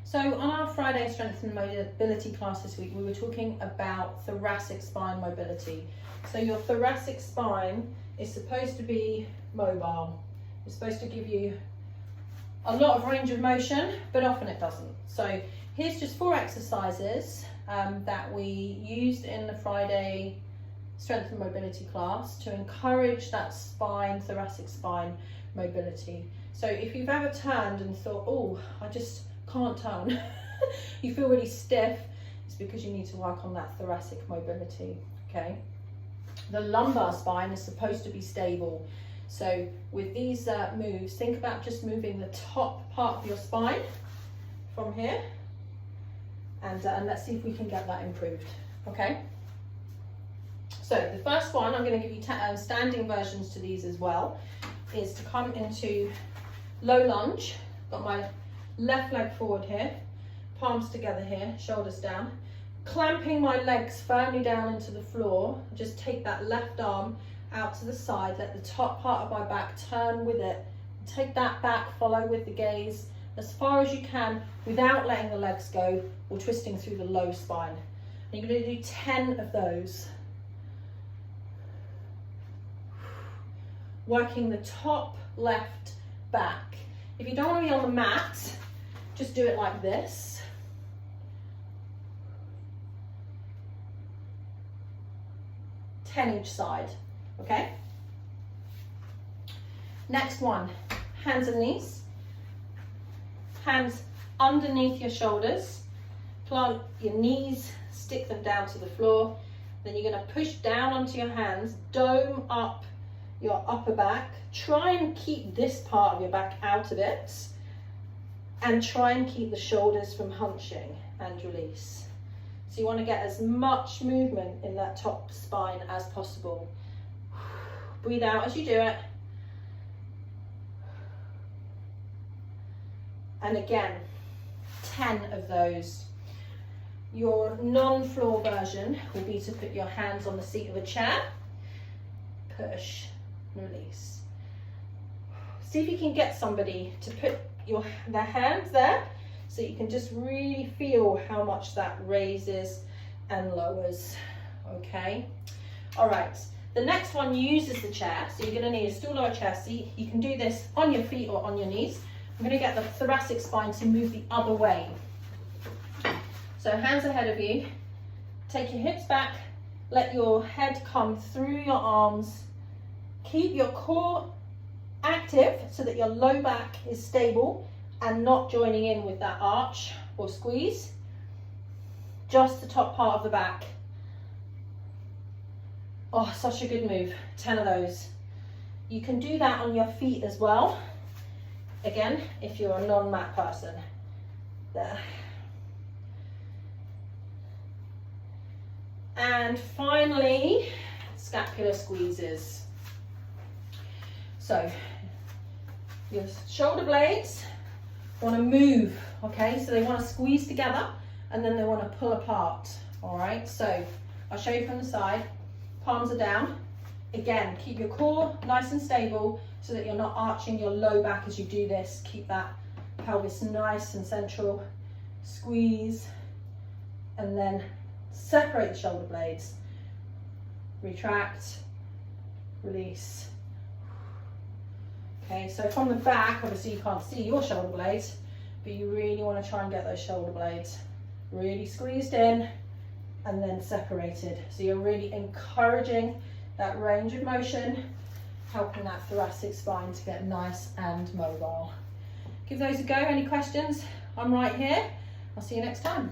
So on our Friday Strength and Mobility class this week, we were talking about thoracic spine mobility. So your thoracic spine is supposed to be mobile. It's supposed to give you a lot of range of motion, but often it doesn't. So here's just 4 exercises that we used in the Friday Strength and Mobility class to encourage that spine, thoracic spine mobility. So if you've ever turned and thought, oh, I just can't turn, you feel really stiff, it's because you need to work on that thoracic mobility, okay? The lumbar spine is supposed to be stable. So with these moves, think about just moving the top part of your spine from here, and let's see if we can get that improved, okay? So the first one, I'm going to give you standing versions to these as well, is to come into low lunge. Got my left leg forward here, palms together here, shoulders down, clamping my legs firmly down into the floor. Just take that left arm out to the side, let the top part of my back turn with it, take that back, follow with the gaze as far as you can without letting the legs go or twisting through the low spine. And you're going to do 10 of those. Working the top left back. If you don't want to be on the mat, just do it like this. Each side, okay? Next one, hands and knees. Hands underneath your shoulders. Plant your knees, stick them down to the floor. Then you're going to push down onto your hands, dome up your upper back. Try and keep this part of your back out of it. And try and keep the shoulders from hunching, and release. So you want to get as much movement in that top spine as possible. Breathe out as you do it. And again, 10 of those. Your non-floor version will be to put your hands on the seat of a chair. Push, release. See if you can get somebody to put their hands there, so you can just really feel how much that raises and lowers, okay? All right, the next one uses the chair, so you're gonna need a stool or a chair seat. You can do this on your feet or on your knees. I'm gonna get the thoracic spine to move the other way. So hands ahead of you, take your hips back, let your head come through your arms. Keep your core active so that your low back is stable and not joining in with that arch or squeeze. Just the top part of the back. Oh, such a good move. 10 of those. You can do that on your feet as well. Again, if you're a non-mat person. There. And finally, scapular squeezes. So, your shoulder blades want to move, okay? So they want to squeeze together and then they want to pull apart, all right? So I'll show you from the side. Palms are down. Again, keep your core nice and stable so that you're not arching your low back as you do this. Keep that pelvis nice and central. Squeeze and then separate the shoulder blades. Retract, release. Okay, so from the back, obviously you can't see your shoulder blades, but you really want to try and get those shoulder blades really squeezed in and then separated. So you're really encouraging that range of motion, helping that thoracic spine to get nice and mobile. Give those a go. Any questions? I'm right here. I'll see you next time.